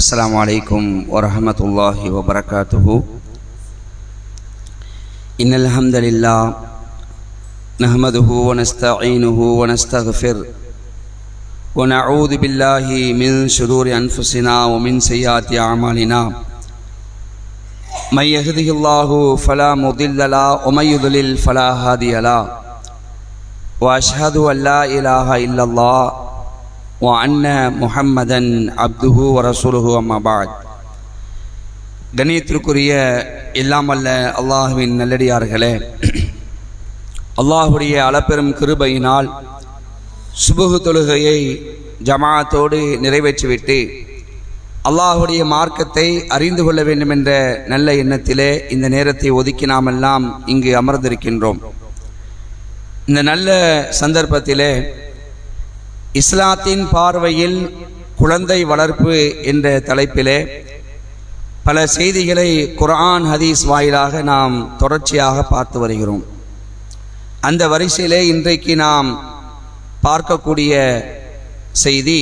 السلام عليكم ورحمة الله وبركاته. إن الحمد لله نحمده ونستعينه ونستغفر ونعوذ بالله من شرور أنفسنا ومن سيئات أعمالنا. من يهده الله فلا مضل له ومن يضلل فلا هادي له. وأشهد أن لا إله إلا الله وأن محمدا عبده ورسوله أما بعد. கண்ணியத்திற்குரிய எல்லாம் அல்ல அல்லாஹ்வின் நல்லடியார்களே, அல்லாஹ்வுடைய அளப்பெரும் கிருபையினால் சுபஹ் தொழுகையை ஜமாஅத்தோடு நிறைவேற்றிவிட்டு அல்லாஹ்வுடைய மார்க்கத்தை அறிந்து கொள்ள வேண்டும் என்ற நல்ல எண்ணத்திலே இந்த நேரத்தை ஒதுக்கி நாமெல்லாம் இங்கு அமர்ந்திருக்கின்றோம். இந்த நல்ல சந்தர்ப்பத்திலே இஸ்லாத்தின் பார்வையில் குழந்தை வளர்ப்பு என்ற தலைப்பிலே பல செய்திகளை குர்ஆன் ஹதீஸ் வாயிலாக நாம் தொடர்ச்சியாக பார்த்து வருகிறோம். அந்த வரிசையிலே இன்றைக்கு நாம் பார்க்கக்கூடிய செய்தி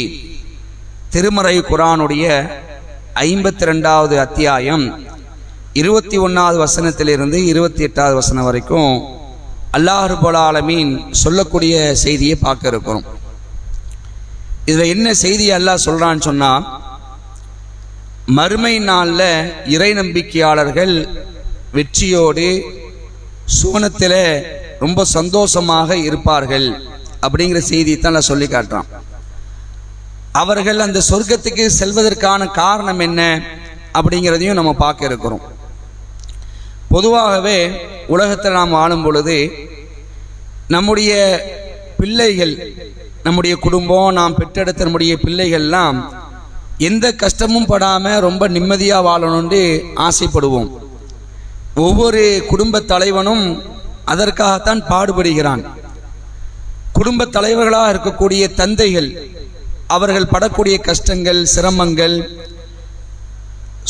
திருமறை குர்ஆனுடைய 52வது அத்தியாயம் 21வது வசனத்திலிருந்து 28வது வசனம் வரைக்கும் அல்லாஹ் ரப்பல் ஆலமீன் சொல்லக்கூடிய செய்தியை பார்க்க இருக்கிறோம். இதில் என்ன செய்தி அல்லாஹ் சொல்கிறான்னு சொன்னால், மறுமை நாளில் இறை நம்பிக்கையாளர்கள் வெற்றியோடு சுவனத்தில் ரொம்ப சந்தோஷமாக இருப்பார்கள் அப்படிங்கிற செய்தியை தான் நான் சொல்லி காட்டுறான். அவர்கள் அந்த சொர்க்கத்துக்கு செல்வதற்கான காரணம் என்ன அப்படிங்கிறதையும் நம்ம பார்க்க இருக்கிறோம். பொதுவாகவே உலகத்தில் நாம் வாழும் பொழுது நம்முடைய பிள்ளைகள், நம்முடைய குடும்பம், நாம் பெற்றெடுத்த நம்முடைய பிள்ளைகள்லாம் எந்த கஷ்டமும் படாமல் ரொம்ப நிம்மதியாக வாழணும்னு ஆசைப்படுவோம். ஒவ்வொரு குடும்ப தலைவனும் அதற்காகத்தான் பாடுபடுகிறான். குடும்ப தலைவர்களாக இருக்கக்கூடிய தந்தைகள் அவர்கள் படக்கூடிய கஷ்டங்கள், சிரமங்கள்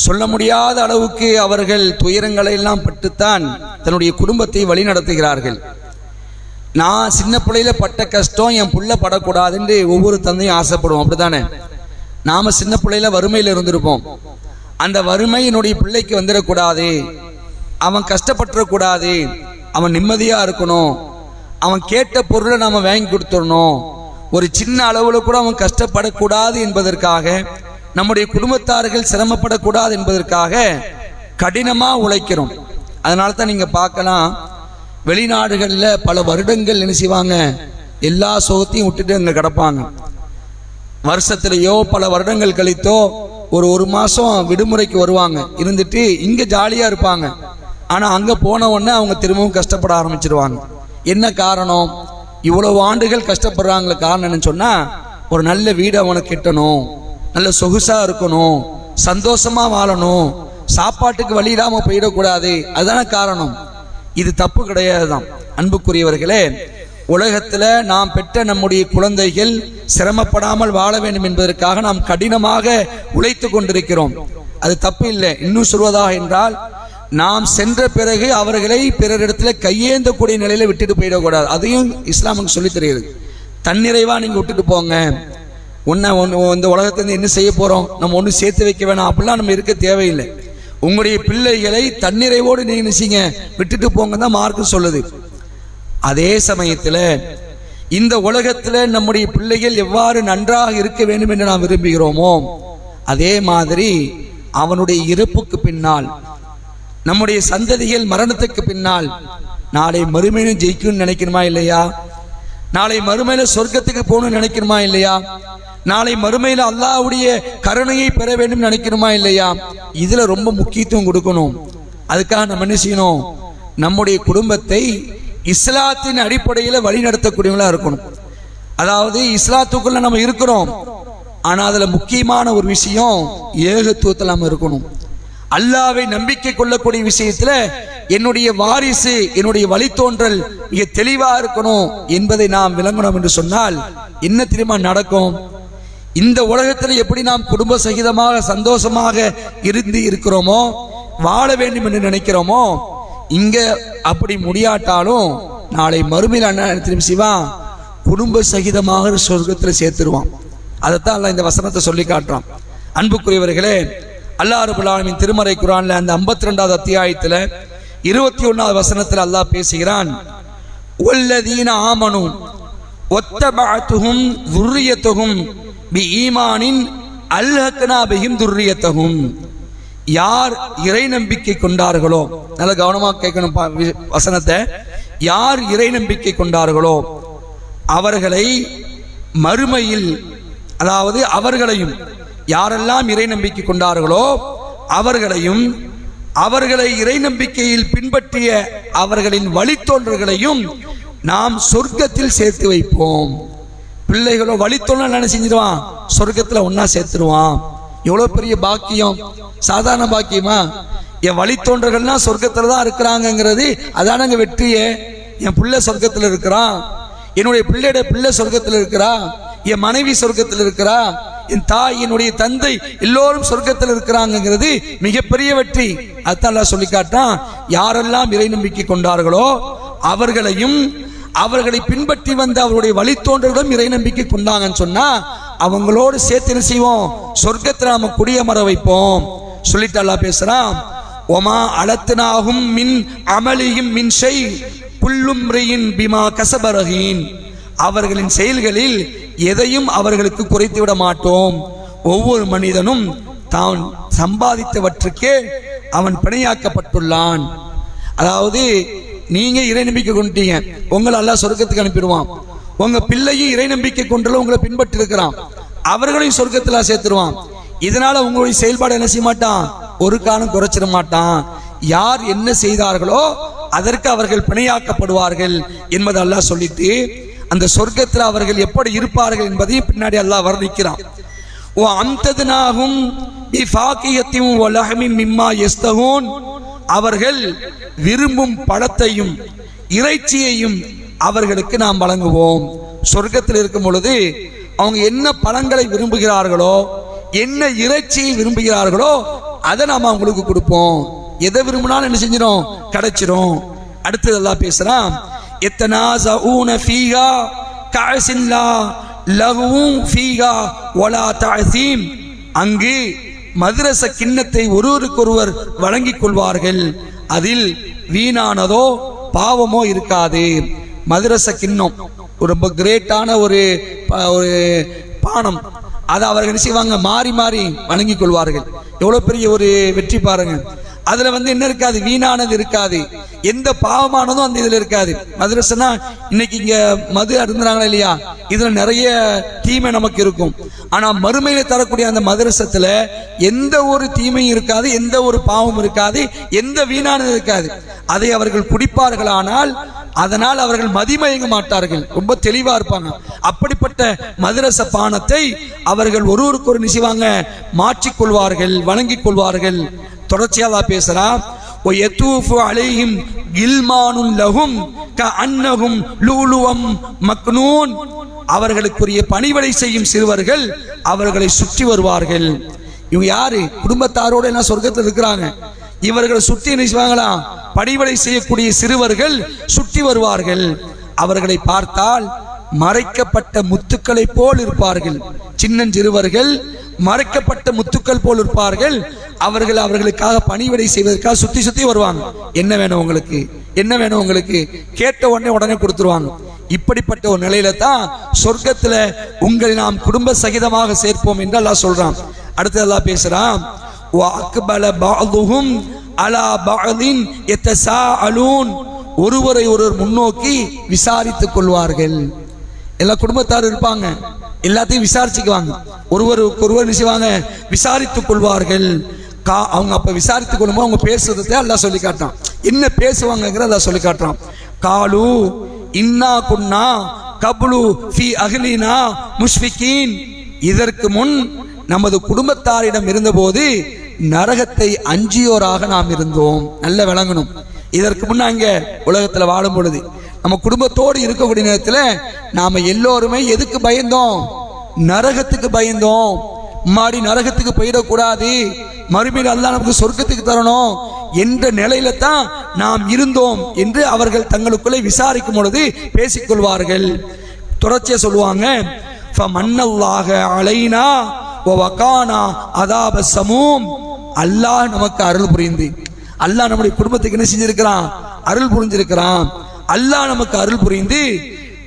சொல்ல முடியாத அளவுக்கு அவர்கள் துயரங்களை எல்லாம் பட்டுத்தான் தன்னுடைய குடும்பத்தை வழி நடத்துகிறார்கள். நான் சின்ன பிள்ளையில பட்ட கஷ்டம் என் புள்ள படக்கூடாதுன்னு ஒவ்வொரு தந்தையும் ஆசைப்படுவோம், அப்படித்தானே? நாம சின்ன பிள்ளையில வறுமையில் இருந்திருப்போம். அந்த வறுமை என்னுடைய பிள்ளைக்கு வந்துடக்கூடாது, அவன் கஷ்டப்பட்டுறக்கூடாது, அவன் நிம்மதியா இருக்கணும், அவன் கேட்ட பொருளை நாம வாங்கி கொடுத்துடணும், ஒரு சின்ன அளவுல கூட அவன் கஷ்டப்படக்கூடாது என்பதற்காக, நம்முடைய குடும்பத்தார்கள் சிரமப்படக்கூடாது என்பதற்காக கடினமா உழைக்கிறோம். அதனால தான் நீங்க பார்க்கலாம், வெளிநாடுகளில் பல வருடங்கள் என்ன செய்வாங்க, எல்லா சோகத்தையும் விட்டுட்டு அங்கே கிடப்பாங்க. வருஷத்துலையோ பல வருடங்கள் கழித்தோ ஒரு மாதம் விடுமுறைக்கு வருவாங்க, இருந்துட்டு இங்கே ஜாலியாக இருப்பாங்க. ஆனால் அங்கே போன உடனே அவங்க திரும்பவும் கஷ்டப்பட ஆரம்பிச்சிருவாங்க. என்ன காரணம்? இவ்வளவு ஆண்டுகள் கஷ்டப்படுறாங்கள காரணம் என்னன்னு சொன்னால், ஒரு நல்ல வீடு அவனுக்கு கட்டணும், நல்ல சொகுசாக இருக்கணும், சந்தோஷமாக வாழணும், சாப்பாட்டுக்கு வழி இல்லாமல் போயிடக்கூடாது, அதுதான காரணம். இது தப்பு கிடையாது தான். அன்புக்குரியவர்களே, உலகத்தில் நாம் பெற்ற நம்முடைய குழந்தைகள் சிரமப்படாமல் வாழ வேண்டும் என்பதற்காக நாம் கடினமாக உழைத்து கொண்டிருக்கிறோம். அது தப்பு இல்லை. இன்னும் சொல்வதாக என்றால், நாம் சென்ற பிறகு அவர்களை பிறரிடத்துல கையேந்தக்கூடிய நிலையில விட்டுட்டு போயிடக்கூடாது. அதையும் இஸ்லாமுக்கு சொல்லித் தருகிறது. தன்னிறைவா நீங்க விட்டுட்டு போங்க, இந்த உலகத்திலிருந்து என்ன செய்ய போறோம், நம்ம ஒன்றும் சேர்த்து வைக்க வேணாம், அப்படிலாம் நம்ம இருக்க தேவையில்லை. உங்களுடைய பிள்ளைகளை தன்னிறைவோடு நீங்க நினைச்சீங்க விட்டுட்டு போங்க தான் மார்க்கம் சொல்லுது. அதே சமயத்தில் இந்த உலகத்தில் நம்முடைய பிள்ளைகள் எவ்வாறு நன்றாக இருக்க வேண்டும் என்று நாம் விரும்புகிறோமோ, அதே மாதிரி அவனுடைய இறப்புக்கு பின்னால், நம்முடைய சந்ததிகள் மரணத்துக்கு பின்னால் நாளை மறுமையிலும் ஜெயிக்கணும்னு நினைக்கணுமா இல்லையா? நாளை மறுமையில சொர்க்கத்துக்கு போகணும்னு நினைக்கணுமா இல்லையா? நாளை மறுமையில அல்லாஹ்வுடைய கருணையை பெற வேண்டும் நினைக்கணுமா இல்லையா? இதுல ரொம்ப முக்கியத்துவம் கொடுக்கணும். அதுக்காக நம்ம என்ன செய்யணும்? நம்முடைய குடும்பத்தை இஸ்லாத்தின் அடிப்படையில் வழி நடத்தக்கூடியவங்களா இருக்கணும். அதாவது இஸ்லாத்துக்குள்ள நம்ம இருக்கிறோம், ஆனா அதுல முக்கியமான ஒரு விஷயம் ஏகத்துவத்தில் நம்ம இருக்கணும். அல்லாஹ்வை நம்பிக்கை கொள்ளக்கூடிய விஷயத்துல என்னுடைய வாரிசு, என்னுடைய வழித்தோன்றல் மிக தெளிவா இருக்கணும் என்பதை நாம் விளங்கணும் என்று சொன்னால் என்ன தெரியுமா நடக்கும்? இந்த உலகத்தில் எப்படி நாம் குடும்ப சகிதமாக சந்தோஷமாக இருக்கிறோமோ, வாழ வேண்டும் என்று நினைக்கிறோமோ, இங்க அப்படி முடியாட்டாலும் நாளை மறுமையில் என்ன தெரியும் செய்வான்? குடும்ப சகிதமாக சொர்க்கத்தில் சேர்த்துருவான். அதைத்தான் அல்லாஹ் இந்த வசனத்தை சொல்லி காட்டுறான். அன்புக்குரியவர்களே, அல்லாஹ் ரப்பல் ஆலமீன் திருமறை குர்ஆன்ல அந்த 52வது அத்தியாயத்தில் 21வது வசனத்தில் அல்லாஹ் பேசுகிறான், வல்லதீன ஆமனு வத்தபஅத்துஹும் ذُرِّيَّتُهُم பிஈமானின் அல்ஹக்னா பிஹிம் ذُرِّيَّتَهُم. யார் இறை நம்பிக்கை கொண்டார்களோ, நல்ல கவனமாக கேட்கணும் வசனத்தை, யார் இறை நம்பிக்கை கொண்டார்களோ அவர்களை மறுமையில், அதாவது அவர்களையும், யாரெல்லாம் இறை நம்பிக்கை கொண்டார்களோ அவர்களையும் அவர்களை இறை நம்பிக்கையில் பின்பற்றிய அவர்களின் வழித்தோன்றர்களையும் நாம் சொர்க்கத்தில் சேர்த்து வைப்போம். பிள்ளைகளோ வழித்தோன்றல் என்ன செஞ்சிருவான், சொர்க்கத்தில் ஒன்னா சேர்த்துருவான். எவ்வளவு பெரிய பாக்கியம், சாதாரண பாக்கியமா? என் வழித்தோன்றர்கள்னா சொர்க்கத்தில் தான் இருக்கிறாங்கிறது அதானங்க வெற்றியே. என் பிள்ளை சொர்க்கத்தில் இருக்கிறான், என்னுடைய பிள்ளையோட பிள்ளை சொர்க்கத்தில் இருக்கிறா, என் மனைவி சொர்க்கத்தில் இருக்கிறா, என் தாய், என்னுடைய தந்தை எல்லோரும் சொர்க்கத்தில் இருக்கிறாங்கிறது மிகப்பெரிய வெற்றி. அதான் அல்லாஹ் சொல்லி காட்டான், யாரெல்லாம் இறை நம்பிக்கை கொண்டார்களோ அவர்களையும் அவர்களை பின்பற்றி வந்த அவருடைய வழித்தோன்றர்களும் இறை நம்பிக்கை கொண்டாங்கன்னு சொன்னா அவங்களோடு சேர்த்து என்ன செய்வோம், சொர்க்கத்தில் நாம குடியமர வைப்போம் சொல்லிட்டு அல்லாஹ் பேசுறான். ஒமா அலத்னாஹும் மின் அமலிஹிம் மின் ஷை குல்லும் ரியின் பிமா கஸப ரஹீன். அவர்களின் செயல்களில் எதையும் அவர்களுக்கு குறைத்து விட மாட்டோம். ஒவ்வொரு மனிதனும் தான் சம்பாதித்தவற்றுக்கே அவன் பிணையாக்கப்பட்டுள்ளான். அதாவது நீங்க இறை நம்பிக்கை கொண்டீங்க, உங்களை அல்லாஹ் சொர்க்கத்துக்கு அனுப்பிடுவான். உங்க பிள்ளையும் இறை நம்பிக்கை கொண்டுள்ள உங்களை பின்பற்றி இருக்கிறான், அவர்களையும் சொர்க்கத்தில் சேர்த்துருவான். இதனால உங்களுடைய செயல்பாடு என்ன செய்ய மாட்டான், ஒரு காலம் குறைச்சிட மாட்டான். யார் என்ன செய்தார்களோ அதற்கு அவர்கள் பிணையாக்கப்படுவார்கள் என்பதை அல்லாஹ் சொல்லிட்டு அந்த சொர்க்கத்தில் அவர்கள் எப்படி இருப்பார்கள் என்பதையும் பின்னாடி அல்லாஹ் வர்ணிக்கிறான். ஓ அம்ததுனாகும் பிஃபாகியத்தின் வலஹமின் மிம்மா யஸ்தஹூன். அவர்கள் விரும்பும் பழத்தையும் இறைச்சியையும் அவர்களுக்கு நாம் வழங்குவோம். சொர்க்கத்தில் இருக்கும் பொழுது அவங்க என்ன பழங்களை விரும்புகிறார்களோ, என்ன இறைச்சியை விரும்புகிறார்களோ அதை நாம் அவங்களுக்கு கொடுப்போம். எதை விரும்பினாலும் என்ன செஞ்சிடும், கிடைச்சிரும். அடுத்தது அல்லாஹ் பேசுறான், يتنازعون فيها كأس لا لغو فيها ولا تعثيم. அங்கு மதரச கிண்ணத்தை ஒருவருக்கொருவர் வழங்கிக் கொள்வார்கள், அதில் வீணானதோ பாவமோ இருக்காது. மதரச கிண்ணம் ரொம்ப கிரேட்டான ஒரு பானம், அதை அவர்கள் செய்வாங்க, மாறி மாறி வழங்கிக் கொள்வார்கள். எவ்வளவு பெரிய ஒரு வெற்றி பாருங்க. அதுல என்ன இருக்காது, வீணானது இருக்காது, எந்த பாவமானதும் அந்த இதுல இருக்காது. மதரசனா இன்னைக்கு இங்க மது அருந்துறாங்களா இல்லையா, இதுல நிறைய தீமை நமக்கு இருக்கும். ஆனா மறுமையில தரக்கூடிய அந்த மதரசத்துல எந்த ஒரு தீமையும் இருக்காது, எந்த ஒரு பாவம் இருக்காது, எந்த வீணானது இருக்காது. அதை அவர்கள் குடிப்பார்களானால் அதனால் அவர்கள் மதிமயங்க மாட்டார்கள், ரொம்ப தெளிவா இருப்பாங்க. அப்படிப்பட்ட மதரச பானத்தை அவர்கள் ஒருவருக்கு ஒரு நிச்சயவாங்க மாற்றிக்கொள்வார்கள், வழங்கிக் கொள்வார்கள். தொடர்ச்சியாக பேசுறா, ஒயதூஃபு அலைஹிம் கில்மானுன் லஹும் கஅன்னஹும் லூலுவம் மக்னூன். அவர்களுக்குரிய பணிவிடை செய்யும் சிறுவர்கள் அவர்களை சுற்றி வருவார்கள். இவங்க யாரு, குடும்பத்தாரோடு என்ன சொர்க்கத்தில் இருக்கிறாங்க, இவர்களை சுற்றி என்ன செய்வாங்களா, பணிவிடை செய்யக்கூடிய சிறுவர்கள் சுற்றி வருவார்கள். அவர்களை பார்த்தால் மறைக்கப்பட்ட முத்துக்களை போல் இருப்பார்கள். சின்னஞ்சிறுவர்கள் மறைக்கப்பட்ட முத்துக்கள் போல் இருப்பார்கள். அவர்கள் அவர்களுக்காக பணிவிடை செய்வதற்காக சுத்தி சுத்தி வருவாங்க. என்ன வேணும் உங்களுக்கு, என்ன வேணும் உங்களுக்கு, கேட்ட உடனே கொடுத்துருவாங்க. இப்படிப்பட்ட ஒரு நிலையில தான் சொர்க்கத்துல உங்களை நாம் குடும்ப சகிதமாக சேர்ப்போம் என்று அல்லாஹ் சொல்றான். அடுத்து அல்லாஹ் பேசுறான், வஅக்பல பஅதுஹும் அலா பஅதின் யதசாஅலூன். ஒருவரை ஒருவர் முன்னோக்கி விசாரித்துக் கொள்வார்கள். எல்லா குடும்பத்தாரும் இருப்பாங்க, எல்லாத்தையும் விசாரிச்சுக்குவாங்க, ஒருவருக்கு ஒருவர் நினைச்சுவாங்க, விசாரித்துக் கொள்வார்கள். அவங்க அப்ப விசாரித்துக் கொள்ளும்போது அவங்க பேசுறதை அல்லாஹ் சொல்லி காட்டான். என்ன பேசுவாங்க அல்லாஹ் சொல்லி காட்டுறான். காலு இன்னா குன்னா கப்லு ஃபி அஹ்லினா முஷ்ஃபிகீன். இதற்கு முன் நமது குடும்பத்தாரிடம் இருந்தபோது நரகத்தை அஞ்சியோராக நாம் இருந்தோம். நல்ல விளங்கணும். இதற்கு முன்னாங்க உலகத்துல வாழும் பொழுது நம்ம குடும்பத்தோடு இருக்கக்கூடிய நேரத்தில் நாம எல்லோருமே எதுக்கு பயந்தோம், நரகத்துக்கு பயந்தோம். மாடி நரகத்துக்கு போயிடக்கூடாது, மறுமையில் அல்லாஹ் நமக்கு சொர்க்கத்துக்கு தரணும் என்ற நிலையில தான் நாம் இருந்தோம் என்று அவர்கள் தங்களுக்குள்ளே விசாரிக்கும் பொழுது பேசிக்கொள்வார்கள். தொடர்ச்சியா சொல்லுவாங்க, ஃபமன்னல்லாஹ அலைனா வ வகானா அதாப ஸமூம். அல்லாஹ் நமக்கு அருள் புரிந்து, அல்லாஹ் நம்முடைய குடும்பத்துக்கு என்ன செஞ்சிருக்கிறான்? அருள் புரிஞ்சிருக்கிறான். அல்லாஹ் நமக்கு அருள் புரிந்து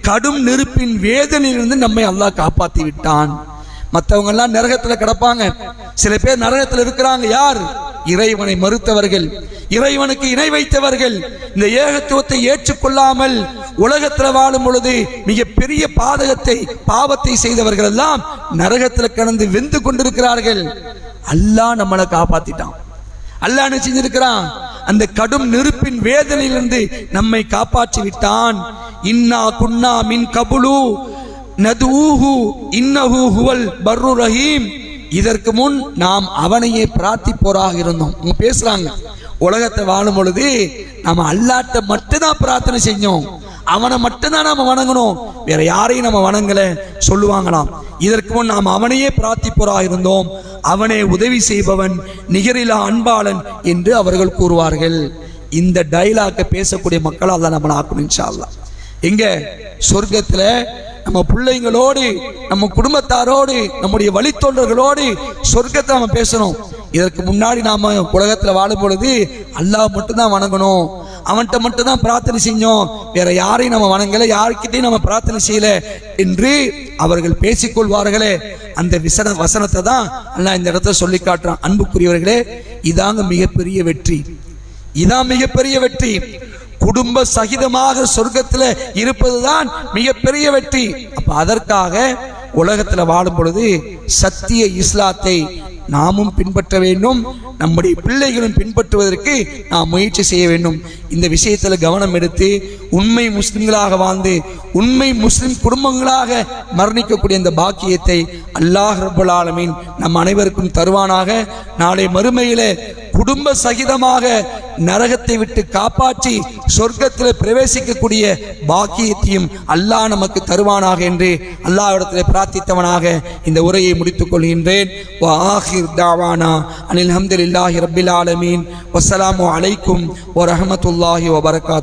கடும் நெருப்பின் வேதனையிலிருந்து நம்மை அல்லாஹ் காப்பாற்றி விட்டான். மற்றவங்க எல்லாம் நரகத்துல கிடப்பாங்க, சில பேர் நரகத்தில் இருக்கிறாங்க. யார்? இறைவனை மறுத்தவர்கள், இறைவனுக்கு இணை வைத்தவர்கள், இந்த ஏகத்துவத்தை ஏற்றுக்கொள்ளாமல் உலகத்தில் வாழும் பொழுது மிகப்பெரிய பாவத்தை செய்தவர்கள் எல்லாம் நரகத்தில் கடந்து வெந்து கொண்டிருக்கிறார்கள். அல்லாஹ் நம்மளை காப்பாத்திட்டான். அல்லாஹ் என்ன செஞ்சிருக்கிறான்? அந்த கடும் நெருப்பின் வேதனையிலிருந்து நம்மை காப்பாற்றி விட்டான். இன்னா குன்னா மின் கபுலு நதுஹு இன்னஹு ஹுவல் பர்ரு ரஹீம். இதற்கு முன் நாம் அவனையே பிரார்த்திப்போராக இருந்தோம். அவங்க பேசுறாங்க, உலகத்தை வாழும் பொழுது நாம அல்லாஹ்ட்ட மட்டும்தான் பிரார்த்தனை செஞ்சோம், அவனை மட்டும்தான் நாம வணங்கணும், வேற யாரையும் நம்ம வணங்கல சொல்லுவாங்களாம். இதற்கு முன் நாம் அவனையே பிரார்த்திப்போராக இருந்தோம், அவனே உதவி செய்பவன், நிகரிலா அன்பாளன் என்று அவர்கள் கூறுவார்கள். இந்த டைலாக்கை பேசக்கூடிய மக்கள் அல்லாஹ் நம்மளை ஆக்கணும் இன்ஷா அல்லாஹ். எங்க? சொர்க்கத்துல நம்ம பிள்ளைங்களோடு, நம்ம குடும்பத்தாரோடு, நம்முடைய வழித்தோன்றர்களோடு சொர்க்கத்தை நம்ம பேசணும். இதற்கு முன்னாடி நாம உலகத்துல வாழும் பொழுது அல்லாஹ் மட்டும்தான் வணங்கணும், அவன்கிட்ட மட்டும்தான் பிரார்த்தனை செஞ்சோம், வேற யாரையும் நம்ம வணங்கல, யாருக்கிட்டையும் நம்ம பிரார்த்தனை செய்யல என்று அவர்கள் பேசிக்கொள்வார்களே. அந்த வசனத்தை தான் அல்லாஹ் இந்த இடத்துல சொல்லி காட்டுறான். அன்புக்குரியவர்களே, இதாங்க மிகப்பெரிய வெற்றி, இதான் மிகப்பெரிய வெற்றி. குடும்ப சகிதமாக சொர்க்கத்தில் இருப்பதுதான் மிகப்பெரிய வெற்றி. அப்ப அதற்காக உலகத்தில் வாழும் பொழுது சத்திய இஸ்லாத்தை நாமும் பின்பற்ற வேண்டும், நம்முடைய பிள்ளைகளும் பின்பற்றுவதற்கு நாம் முயற்சி செய்ய வேண்டும். இந்த விஷயத்தில் கவனம் எடுத்து உண்மை முஸ்லிம்களாக வாழ்ந்து உண்மை முஸ்லிம் குடும்பங்களாக மரணிக்கக்கூடிய இந்த பாக்கியத்தை அல்லாஹ் ரப்பல் ஆலமீன் நம் அனைவருக்கும் தருவானாக. நாளை மறுமையிலே குடும்ப சகிதமாக நரகத்தை விட்டு காப்பாற்றி சொர்க்கத்தில் பிரவேசிக்கக்கூடிய பாக்கியத்தையும் அல்லாஹ் நமக்கு தருவானாக என்று அல்லாஹ்விடத்தில் பிரார்த்தித்தவனாக இந்த உரையை முடித்துக் கொள்கின்றேன். வ ஆகிர் தாவானா அனில் ஹம்துலில்லாஹி ரப்பில் ஆலமீன். வஸ்ஸலாமு அலைக்கும் வ ரஹ்மத்துல்லாஹி வ பரகாத்துஹு.